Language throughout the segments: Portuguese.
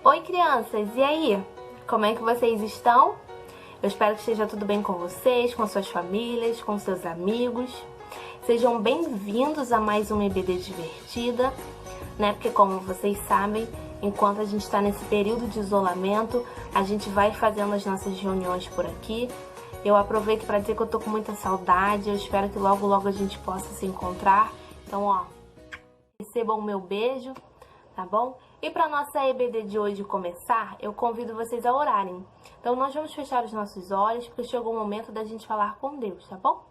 Oi, crianças! E aí? Como é que vocês estão? Eu espero que esteja tudo bem com vocês, com suas famílias, com seus amigos. Sejam bem-vindos a mais uma EBD Divertida, né? Porque como vocês sabem, enquanto a gente está nesse período de isolamento, a gente vai fazendo as nossas reuniões por aqui. Eu aproveito para dizer que eu tô com muita saudade, eu espero que logo logo a gente possa se encontrar. Então, ó, recebam o meu beijo, tá bom? E para nossa EBD de hoje começar, eu convido vocês a orarem. Então nós vamos fechar os nossos olhos, porque chegou o momento da gente falar com Deus, tá bom?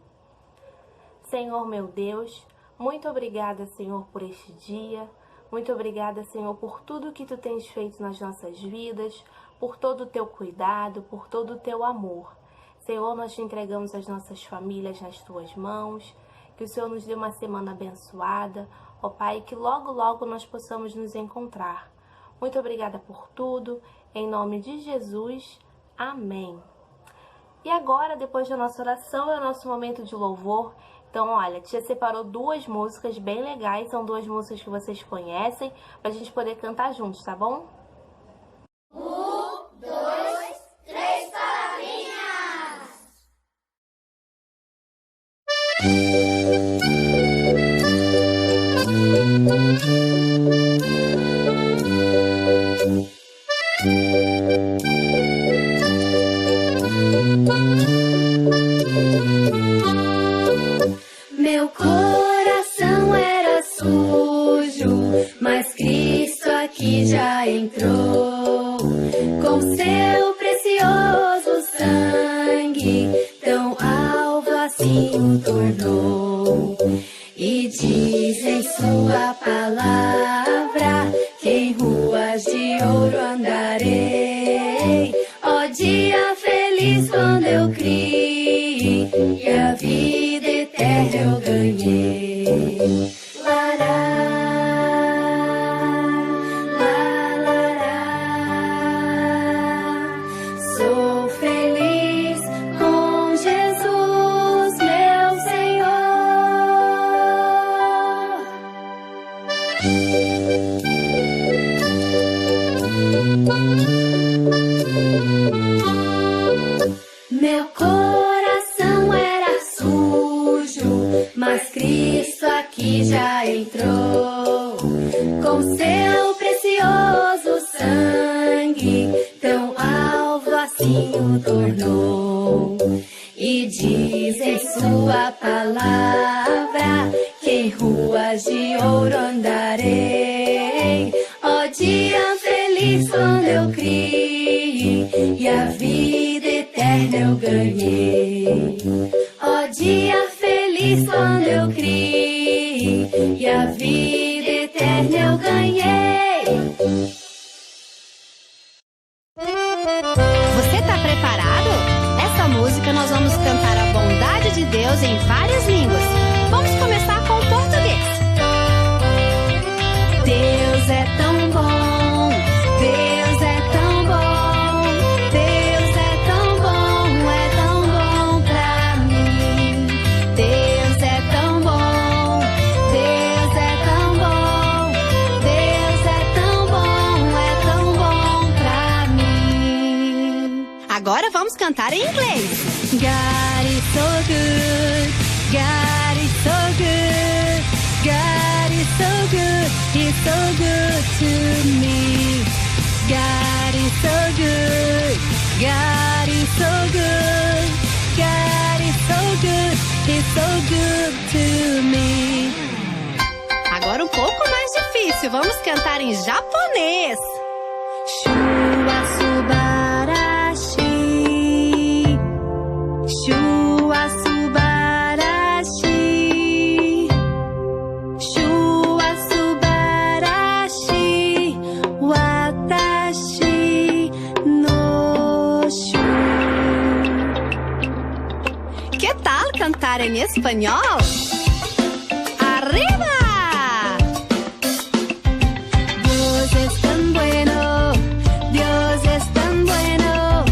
Senhor meu Deus, muito obrigada, Senhor, por este dia. Muito obrigada, Senhor, por tudo que Tu tens feito nas nossas vidas, por todo o Teu cuidado, por todo o Teu amor. Senhor, nós te entregamos as nossas famílias nas Tuas mãos, que o Senhor nos dê uma semana abençoada, ó Pai, que logo, logo nós possamos nos encontrar. Muito obrigada por tudo, em nome de Jesus, amém. E agora, depois da nossa oração, é o nosso momento de louvor. Então, olha, a tia separou duas músicas bem legais, são duas músicas que vocês conhecem, pra gente poder cantar juntos, tá bom? 1, 2, 3, palavrinhas! Meu coração era sujo, mas Cristo aqui já entrou. Com seu precioso sangue, tão alvo assim o tornou. E diz em sua palavra que em ruas de ouro andarei. Ó dia feliz quando eu criei e a vida eterna eu ganhei. Lará, sou feliz com Jesus, meu Senhor. Meu coração era sujo, mas Cristo aqui já entrou. Com seu precioso sangue, tão alvo assim o tornou. E diz em sua palavra que em ruas de ouro andarei. Ó dia feliz quando eu criei e a vida eterna eu ganhei. Ó dia feliz quando eu criei e a vida eterna eu ganhei. Você tá preparado? Nessa música nós vamos cantar a bondade de Deus em várias línguas. Vamos começar com o português. Deus é tão bom, Deus é tão bom, Deus é tão bom pra mim. Deus é tão bom, Deus é tão bom, Deus é tão bom pra mim. Agora vamos cantar em inglês. God is so good, God is so good, God is so good, He's so good to me. God is so good, God is so good, God is so good, He's so good to me. Agora um pouco mais difícil. Vamos cantar em japonês. Shua subarashi, Shua subarashi, Shua subarashi, watashi no shu. Que tal cantar em espanhol? Arriba! Dios es tan bueno, Dios es tan bueno,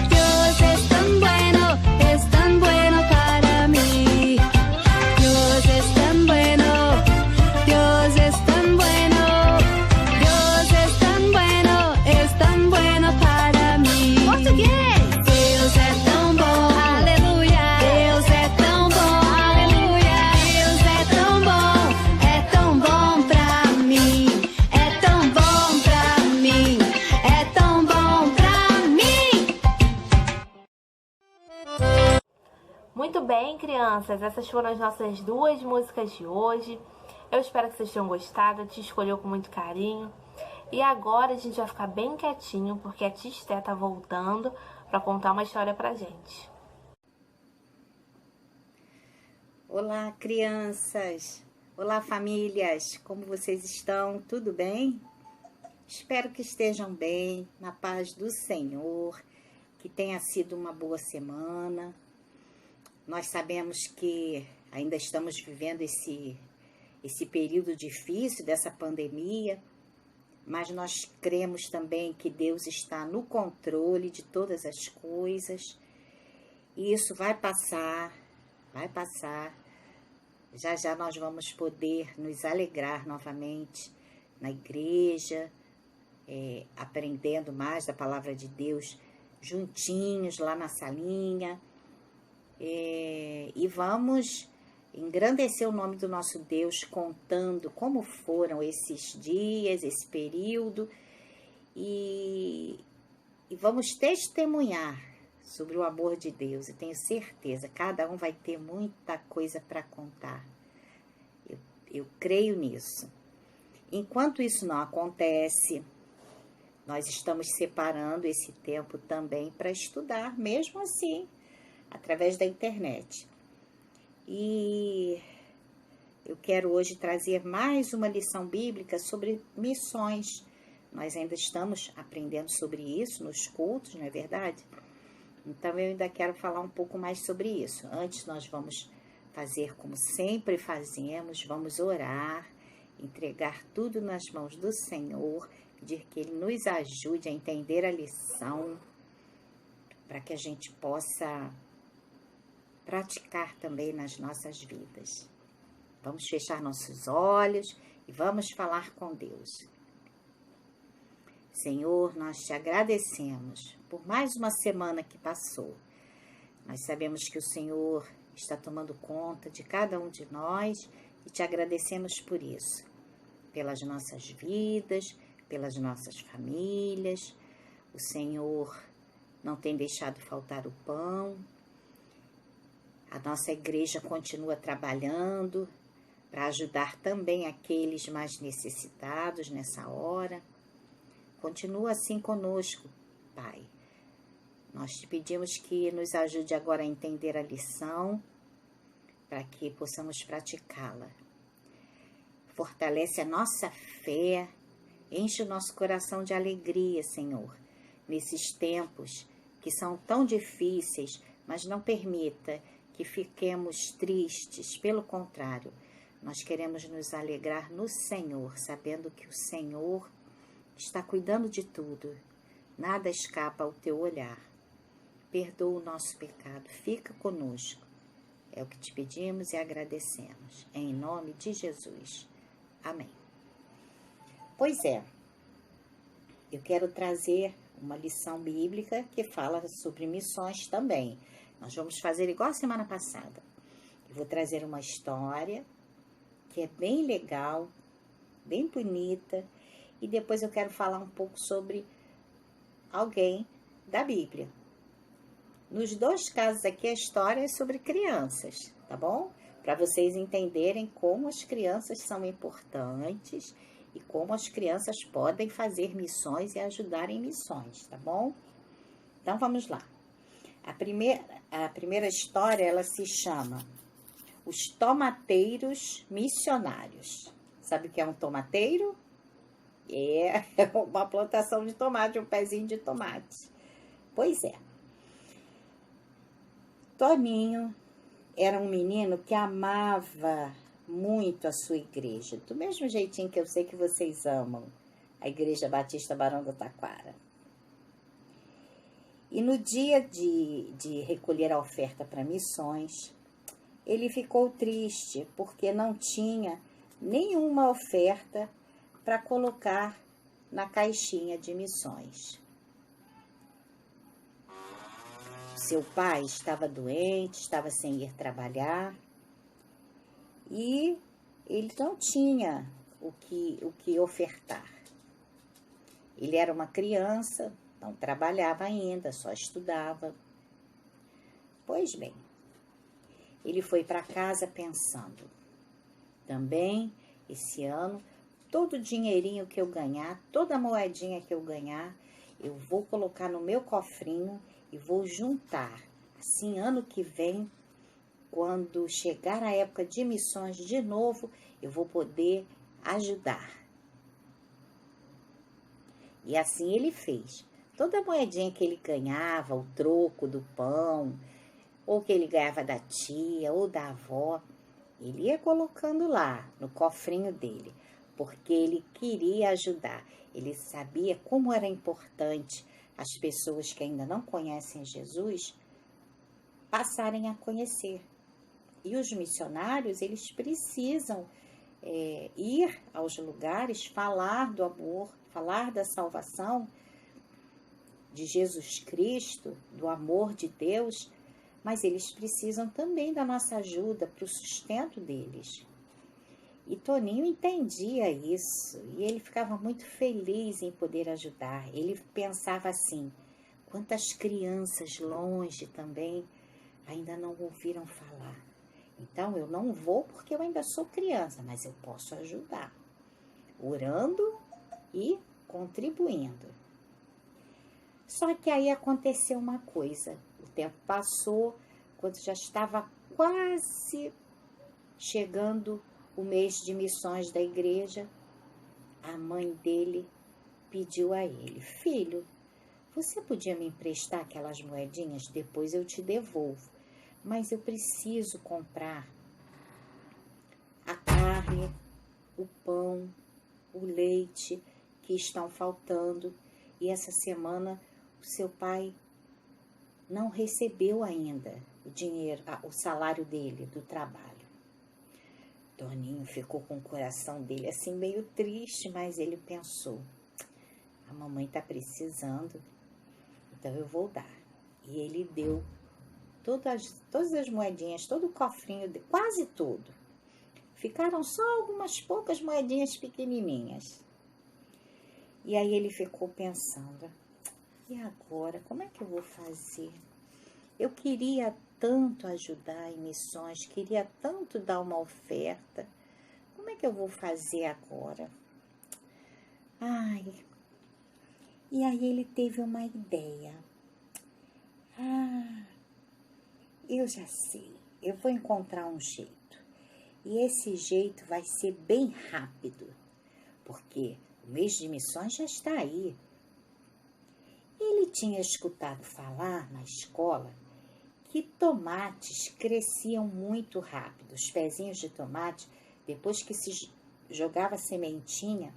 Dios es tan bueno para mí. Dios es tan bueno, Dios es tan bueno, Dios es tan bueno, es crianças, essas foram as nossas 2 músicas de hoje. Eu espero que vocês tenham gostado, a tia escolheu com muito carinho. E agora a gente vai ficar bem quietinho, porque a tia Esté tá voltando para contar uma história pra gente. Olá, crianças! Olá, famílias! Como vocês estão? Tudo bem? Espero que estejam bem, na paz do Senhor, que tenha sido uma boa semana. Nós sabemos que ainda estamos vivendo esse período difícil dessa pandemia, mas nós cremos também que Deus está no controle de todas as coisas. E isso vai passar. Já já nós vamos poder nos alegrar novamente na igreja, aprendendo mais da palavra de Deus, juntinhos lá na salinha. E vamos engrandecer o nome do nosso Deus, contando como foram esses dias, esse período, e vamos testemunhar sobre o amor de Deus. E tenho certeza, cada um vai ter muita coisa para contar. Eu creio nisso. Enquanto isso não acontece, nós estamos separando esse tempo também para estudar, mesmo assim, através da internet. E eu quero hoje trazer mais uma lição bíblica sobre missões. Nós ainda estamos aprendendo sobre isso nos cultos, não é verdade? Então eu ainda quero falar um pouco mais sobre isso. Antes nós vamos fazer como sempre fazemos, vamos orar, entregar tudo nas mãos do Senhor, pedir que Ele nos ajude a entender a lição, para que a gente possa praticar também nas nossas vidas. Vamos fechar nossos olhos e vamos falar com Deus. Senhor, nós te agradecemos por mais uma semana que passou. Nós sabemos que o Senhor está tomando conta de cada um de nós e te agradecemos por isso, pelas nossas vidas, pelas nossas famílias. O Senhor não tem deixado faltar o pão. A nossa igreja continua trabalhando para ajudar também aqueles mais necessitados nessa hora. Continua assim conosco, Pai. Nós te pedimos que nos ajude agora a entender a lição, para que possamos praticá-la. Fortalece a nossa fé, enche o nosso coração de alegria, Senhor, nesses tempos que são tão difíceis, mas não permita que fiquemos tristes. Pelo contrário, nós queremos nos alegrar no Senhor, sabendo que o Senhor está cuidando de tudo. Nada escapa ao teu olhar. Perdoa o nosso pecado, fica conosco. É o que te pedimos e agradecemos. Em nome de Jesus. Amém. Pois é, eu quero trazer uma lição bíblica que fala sobre missões também. Nós vamos fazer igual a semana passada. Eu vou trazer uma história que é bem legal, bem bonita, e depois eu quero falar um pouco sobre alguém da Bíblia. Nos 2 casos aqui a história é sobre crianças, tá bom? Para vocês entenderem como as crianças são importantes e como as crianças podem fazer missões e ajudar em missões, tá bom? Então vamos lá. A primeira história, ela se chama Os Tomateiros Missionários. Sabe o que é um tomateiro? É uma plantação de tomate, um pezinho de tomate. Pois é. Toninho era um menino que amava muito a sua igreja, do mesmo jeitinho que eu sei que vocês amam a Igreja Batista Barão do Taquara. E no dia de recolher a oferta para missões, ele ficou triste porque não tinha nenhuma oferta para colocar na caixinha de missões. Seu pai estava doente, estava sem ir trabalhar e ele não tinha o que ofertar. Ele era uma criança, não trabalhava ainda, só estudava. Pois bem, ele foi para casa pensando: também esse ano, todo o dinheirinho que eu ganhar, toda a moedinha que eu ganhar, eu vou colocar no meu cofrinho e vou juntar. Assim, ano que vem, quando chegar a época de missões de novo, eu vou poder ajudar. E assim ele fez. Toda a moedinha que ele ganhava, o troco do pão, ou que ele ganhava da tia ou da avó, ele ia colocando lá no cofrinho dele, porque ele queria ajudar. Ele sabia como era importante as pessoas que ainda não conhecem Jesus passarem a conhecer. E os missionários, eles precisam ir aos lugares, falar do amor, falar da salvação de Jesus Cristo, do amor de Deus, mas eles precisam também da nossa ajuda para o sustento deles. E Toninho entendia isso, e ele ficava muito feliz em poder ajudar. Ele pensava assim: quantas crianças longe também ainda não ouviram falar. Então eu não vou porque eu ainda sou criança, mas eu posso ajudar, orando e contribuindo. Só que aí aconteceu uma coisa. O tempo passou, quando já estava quase chegando o mês de missões da igreja, a mãe dele pediu a ele: filho, você podia me emprestar aquelas moedinhas? Depois eu te devolvo. Mas eu preciso comprar a carne, o pão, o leite que estão faltando. E essa semana o seu pai não recebeu ainda o dinheiro, o salário dele, do trabalho. Toninho ficou com o coração dele assim meio triste, mas ele pensou: a mamãe está precisando, então eu vou dar. E ele deu todas as moedinhas, todo o cofrinho, quase tudo. Ficaram só algumas poucas moedinhas pequenininhas. E aí ele ficou pensando: e agora, como é que eu vou fazer? Eu queria tanto ajudar em missões, queria tanto dar uma oferta. Como é que eu vou fazer agora? Ai, e aí ele teve uma ideia. Eu já sei, eu vou encontrar um jeito. E esse jeito vai ser bem rápido, porque o mês de missões já está aí. Ele tinha escutado falar na escola que tomates cresciam muito rápido. Os pezinhos de tomate, depois que se jogava sementinha,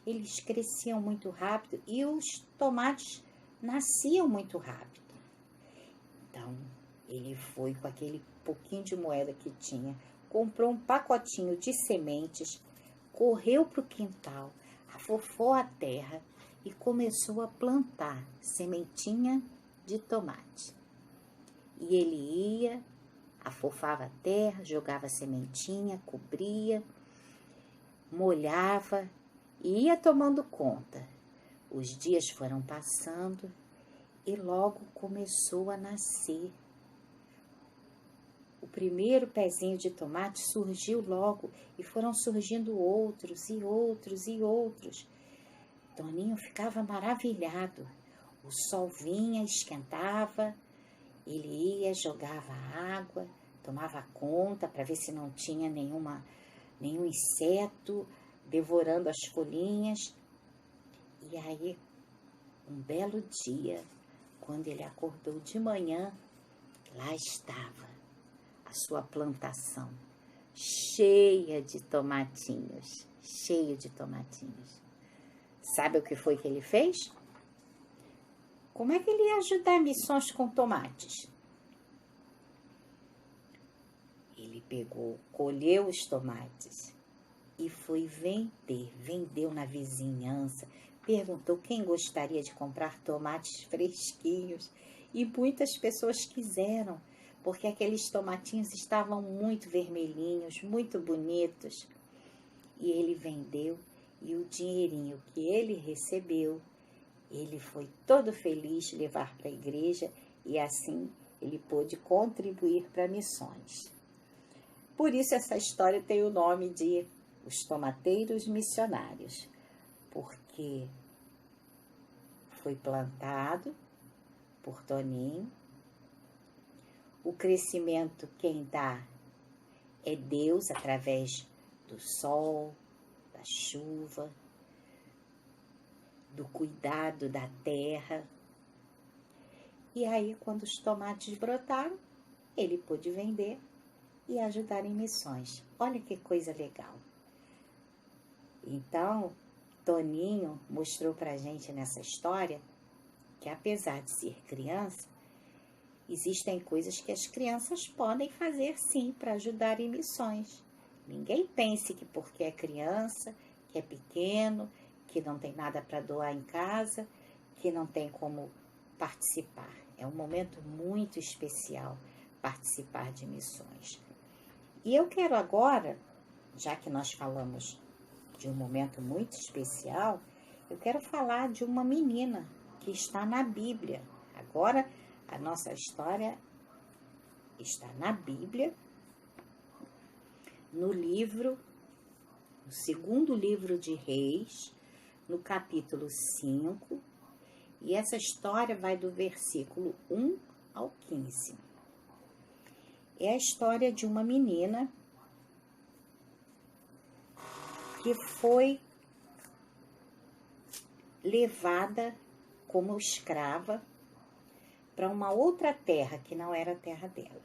eles cresciam muito rápido e os tomates nasciam muito rápido. Então, ele foi com aquele pouquinho de moeda que tinha, comprou um pacotinho de sementes, correu para o quintal, afofou a terra e começou a plantar sementinha de tomate. E ele ia, afofava a terra, jogava sementinha, cobria, molhava e ia tomando conta. Os dias foram passando e logo começou a nascer. O primeiro pezinho de tomate surgiu logo e foram surgindo outros e outros e outros. Toninho ficava maravilhado. O sol vinha, esquentava, ele ia, jogava água, tomava conta para ver se não tinha nenhum inseto devorando as folhinhas. E aí, um belo dia, quando ele acordou de manhã, lá estava a sua plantação, cheia de tomatinhos, cheio de tomatinhos. Sabe o que foi que ele fez? Como é que ele ia ajudar missões com tomates? Ele colheu os tomates e foi vender. Vendeu na vizinhança, perguntou quem gostaria de comprar tomates fresquinhos e muitas pessoas quiseram, porque aqueles tomatinhos estavam muito vermelhinhos, muito bonitos. E ele vendeu e o dinheirinho que ele recebeu, ele foi todo feliz levar para a igreja e assim ele pôde contribuir para missões. Por isso essa história tem o nome de Os Tomateiros Missionários, porque foi plantado por Toninho. O crescimento quem dá é Deus através do sol, da chuva, do cuidado da terra. E aí, quando os tomates brotaram, ele pôde vender e ajudar em missões. Olha que coisa legal. Então, Toninho mostrou pra gente nessa história que, apesar de ser criança, existem coisas que as crianças podem fazer sim para ajudar em missões. Ninguém pense que porque é criança, que é pequeno, que não tem nada para doar em casa, que não tem como participar. É um momento muito especial participar de missões. E eu quero agora, já que nós falamos de um momento muito especial, eu quero falar de uma menina que está na Bíblia. Agora, a nossa história está na Bíblia, no segundo livro de Reis, no capítulo 5, e essa história vai do versículo 1 ao 15. É a história de uma menina que foi levada como escrava para uma outra terra que não era a terra dela.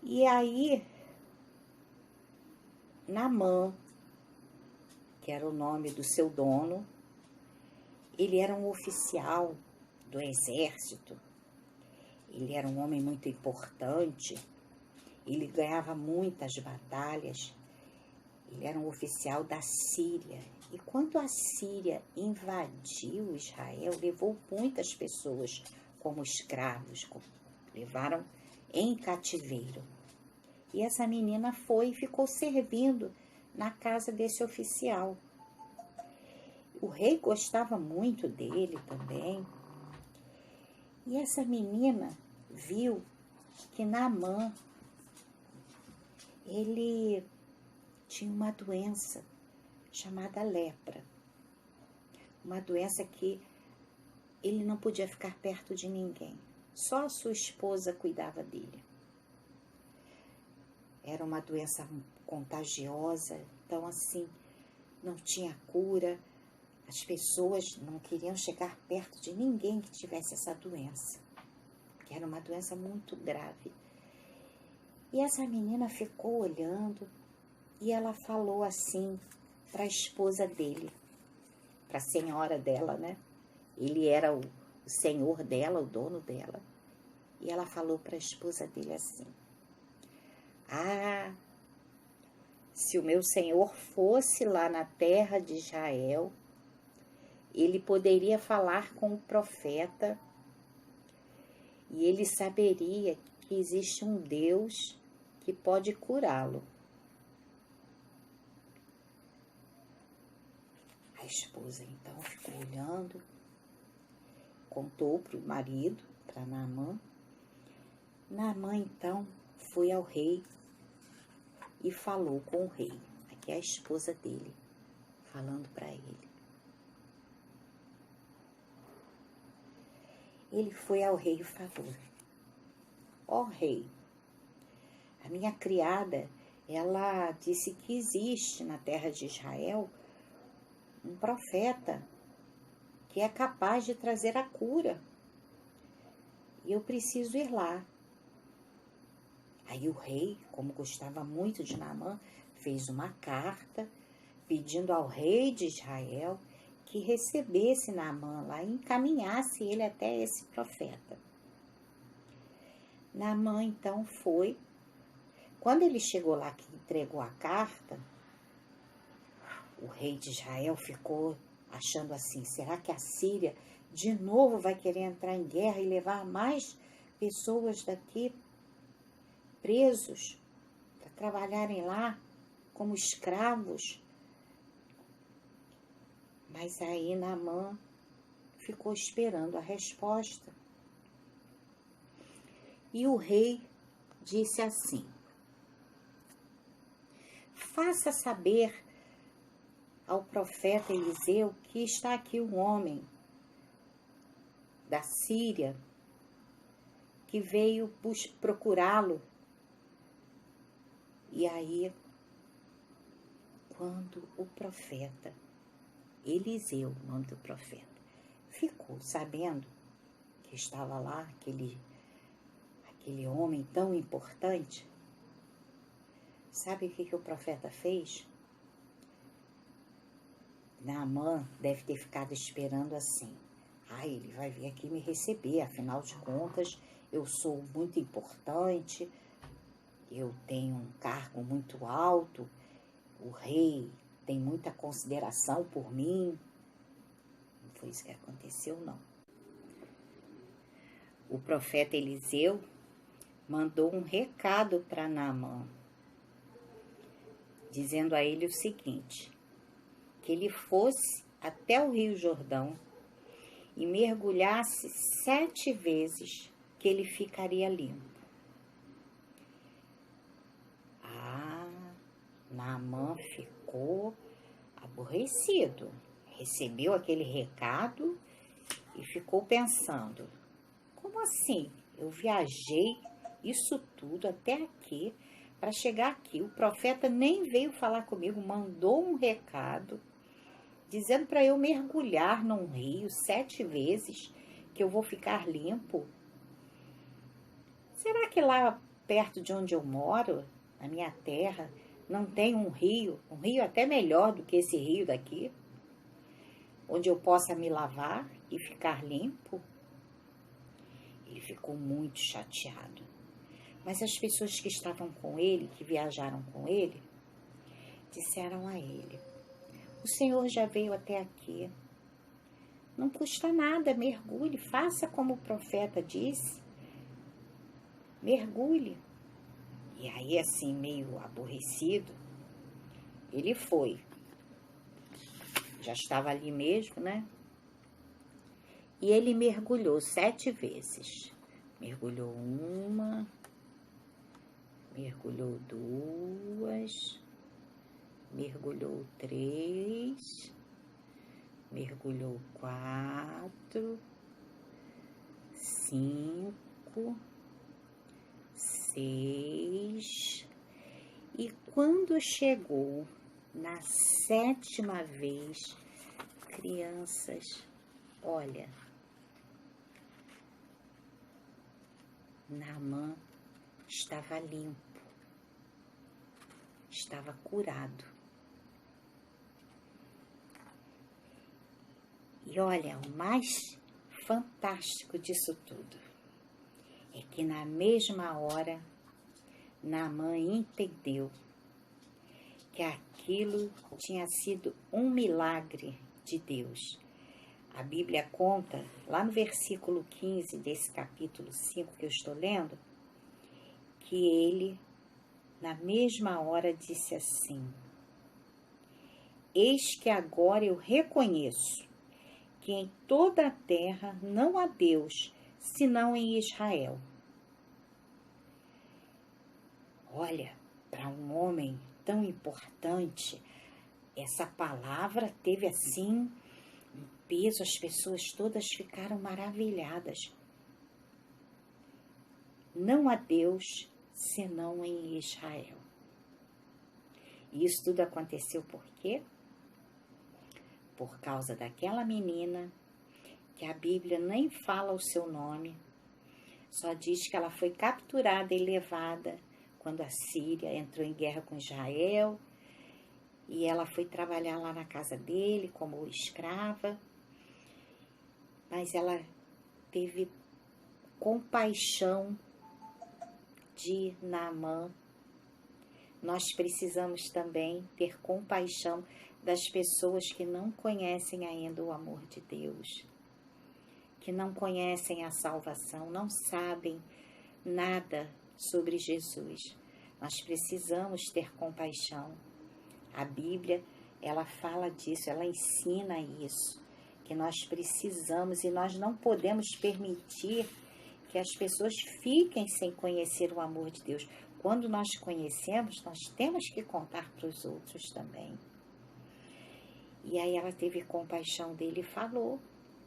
E aí, Naamã, que era o nome do seu dono, ele era um oficial do exército, ele era um homem muito importante, ele ganhava muitas batalhas, ele era um oficial da Síria. E quando a Síria invadiu Israel, levou muitas pessoas como escravos, levaram em cativeiro. E essa menina foi e ficou servindo na casa desse oficial. O rei gostava muito dele também. E essa menina viu que Naamã, ele tinha uma doença chamada lepra. Uma doença que ele não podia ficar perto de ninguém. Só a sua esposa cuidava dele. Era uma doença contagiosa, então assim, não tinha cura. As pessoas não queriam chegar perto de ninguém que tivesse essa doença, porque era uma doença muito grave. E essa menina ficou olhando e ela falou assim para a esposa dele, para a senhora dela, né? Ele era o senhor dela, o dono dela. E ela falou para a esposa dele assim: ah, se o meu senhor fosse lá na terra de Israel, ele poderia falar com o profeta e ele saberia que existe um Deus que pode curá-lo. A esposa então ficou olhando, contou para o marido, para Naamã. Naamã então foi ao rei e falou com o rei. Aqui é a esposa dele falando para ele. Ele foi ao rei e falou: ó rei, a minha criada, ela disse que existe na terra de Israel um profeta que é capaz de trazer a cura. E eu preciso ir lá. Aí o rei, como gostava muito de Naamã, fez uma carta pedindo ao rei de Israel que recebesse Naamã lá e encaminhasse ele até esse profeta. Naamã então foi. Quando ele chegou lá que entregou a carta, o rei de Israel ficou achando assim: será que a Síria de novo vai querer entrar em guerra e levar mais pessoas daqui presos para trabalharem lá como escravos? Mas aí Naamã ficou esperando a resposta E o rei disse assim: faça saber ao profeta Eliseu que está aqui um homem da Síria que veio procurá-lo. E aí, quando o profeta Eliseu, o nome do profeta, ficou sabendo que estava lá aquele homem tão importante, sabe o que o profeta fez? Naamã deve ter ficado esperando assim: ele vai vir aqui me receber, afinal de contas, eu sou muito importante, eu tenho um cargo muito alto, o rei tem muita consideração por mim. Não foi isso que aconteceu, não. O profeta Eliseu mandou um recado para Naamã, dizendo a ele o seguinte: que ele fosse até o Rio Jordão e mergulhasse 7 vezes, que ele ficaria limpo. Naamã ficou aborrecido, recebeu aquele recado e ficou pensando: como assim? Eu viajei isso tudo até aqui para chegar aqui. O profeta nem veio falar comigo, mandou um recado dizendo para eu mergulhar num rio 7 vezes, que eu vou ficar limpo. Será que lá perto de onde eu moro, na minha terra, não tem um rio até melhor do que esse rio daqui, onde eu possa me lavar e ficar limpo? Ele ficou muito chateado. Mas as pessoas que estavam com ele, que viajaram com ele, disseram a ele: o Senhor já veio até aqui. Não custa nada, mergulhe, faça como o profeta disse. Mergulhe. E aí, assim, meio aborrecido, ele foi. Já estava ali mesmo, né? E ele mergulhou 7 vezes. Mergulhou 1, mergulhou 2, mergulhou 3, mergulhou 4, 5, 6, e quando chegou na 7ª vez, crianças, olha, Naamã estava limpo, estava curado. E olha, o mais fantástico disso tudo é que na mesma hora, Naamã entendeu que aquilo tinha sido um milagre de Deus. A Bíblia conta, lá no versículo 15 desse capítulo 5 que eu estou lendo, que ele, na mesma hora, disse assim: eis que agora eu reconheço que em toda a terra não há Deus, senão em Israel. Olha, para um homem tão importante, essa palavra teve assim um peso, as pessoas todas ficaram maravilhadas. Não há Deus senão em Israel. E isso tudo aconteceu por quê? Por causa daquela menina, que a Bíblia nem fala o seu nome, só diz que ela foi capturada e levada quando a Síria entrou em guerra com Israel, e ela foi trabalhar lá na casa dele como escrava, mas ela teve compaixão de Naamã. Nós precisamos também ter compaixão das pessoas que não conhecem ainda o amor de Deus, que não conhecem a salvação, não sabem nada sobre Jesus. Nós precisamos ter compaixão. A Bíblia, ela fala disso, ela ensina isso, que nós precisamos e nós não podemos permitir que as pessoas fiquem sem conhecer o amor de Deus. Quando nós conhecemos, nós temos que contar para os outros também. E aí ela teve compaixão dele e falou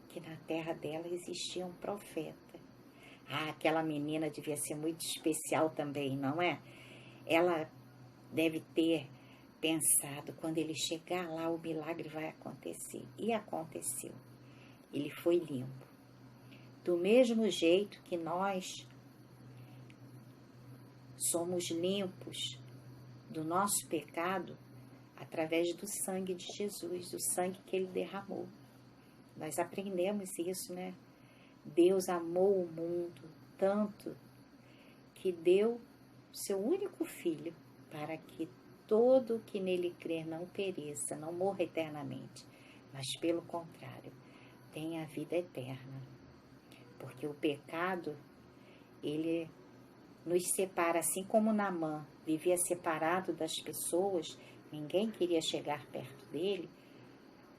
que na terra dela existia um profeta. Ah, aquela menina devia ser muito especial também, não é? Ela deve ter pensado, quando ele chegar lá, o milagre vai acontecer. E aconteceu. Ele foi limpo. Do mesmo jeito que nós somos limpos do nosso pecado através do sangue de Jesus, do sangue que ele derramou. Nós aprendemos isso, né? Deus amou o mundo tanto que deu seu único filho para que todo que nele crer não pereça, não morra eternamente, mas pelo contrário, tenha a vida eterna. Porque o pecado, ele nos separa, assim como Naamã vivia separado das pessoas, ninguém queria chegar perto dele,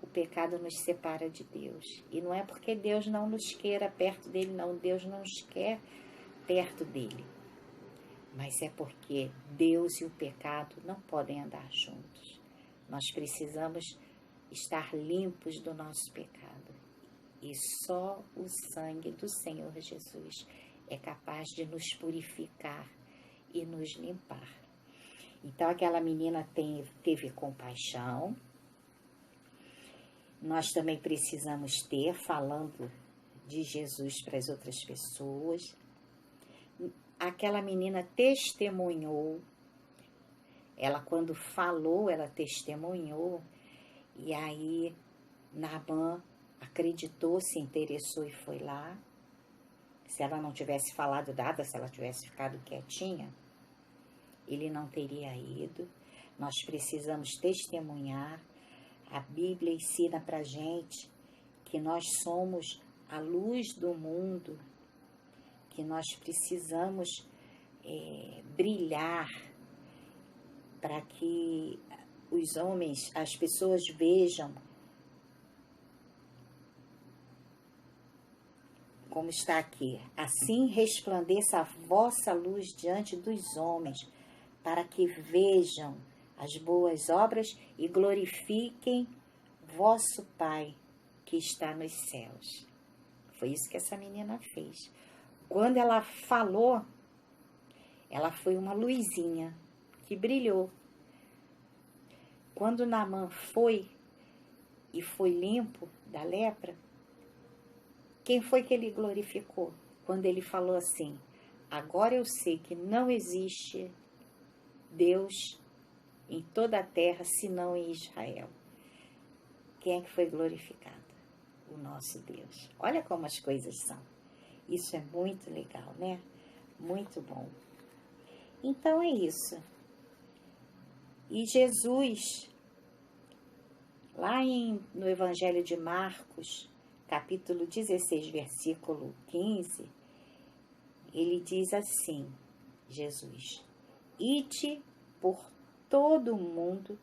o pecado nos separa de Deus. E não é porque Deus não nos queira perto dele, não. Deus não nos quer perto dele. Mas é porque Deus e o pecado não podem andar juntos. Nós precisamos estar limpos do nosso pecado. E só o sangue do Senhor Jesus é capaz de nos purificar e nos limpar. Então aquela menina teve compaixão. Nós também precisamos ter, falando de Jesus para as outras pessoas. Aquela menina testemunhou. Ela, quando falou, ela testemunhou. E aí Naamã acreditou, se interessou e foi lá. Se ela não tivesse falado nada, se ela tivesse ficado quietinha, ele não teria ido. Nós precisamos testemunhar. A Bíblia ensina pra gente que nós somos a luz do mundo, que nós precisamos brilhar para que os homens, as pessoas vejam como está aqui. Assim resplandeça a vossa luz diante dos homens, para que vejam as boas obras e glorifiquem vosso Pai que está nos céus. Foi isso que essa menina fez. Quando ela falou, ela foi uma luzinha que brilhou. Quando Naamã foi e foi limpo da lepra, quem foi que ele glorificou? Quando ele falou assim: agora eu sei que não existe Deus em toda a terra, senão em Israel. Quem é que foi glorificado? O nosso Deus. Olha como as coisas são. Isso é muito legal, né? Muito bom. Então é isso. E Jesus, lá no Evangelho de Marcos, capítulo 16, versículo 15, ele diz assim, Jesus: ide por todo o mundo,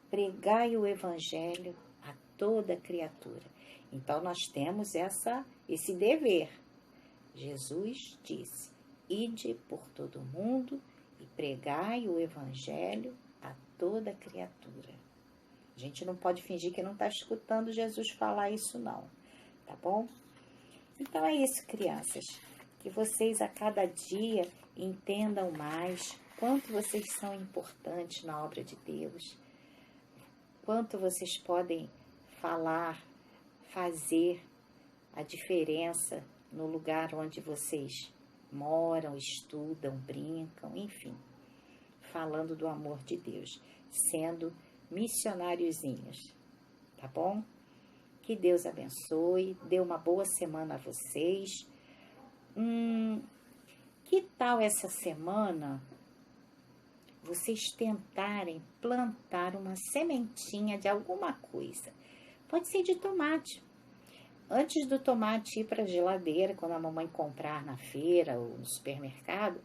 pregai o Evangelho a toda criatura. Então nós temos esse dever. Jesus disse: ide por todo o mundo e pregai o Evangelho a toda criatura. A gente não pode fingir que não está escutando Jesus falar isso, não. Tá bom? Então é isso, crianças. Que vocês a cada dia entendam mais quanto vocês são importantes na obra de Deus, quanto vocês podem falar, fazer a diferença no lugar onde vocês moram, estudam, brincam, enfim, falando do amor de Deus, sendo missionáriozinhos, tá bom? Que Deus abençoe, dê uma boa semana a vocês. Que tal essa semana vocês tentarem plantar uma sementinha de alguma coisa? Pode ser de tomate. Antes do tomate ir para a geladeira, quando a mamãe comprar na feira ou no supermercado,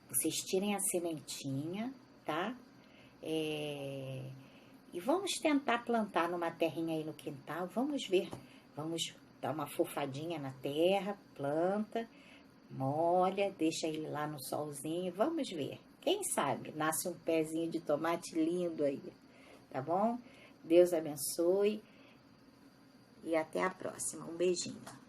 vocês tirem a sementinha, tá? E vamos tentar plantar numa terrinha aí no quintal. Vamos ver, vamos dá uma fofadinha na terra, planta, molha, deixa ele lá no solzinho, vamos ver. Quem sabe nasce um pezinho de tomate lindo aí, tá bom? Deus abençoe e até a próxima. Um beijinho.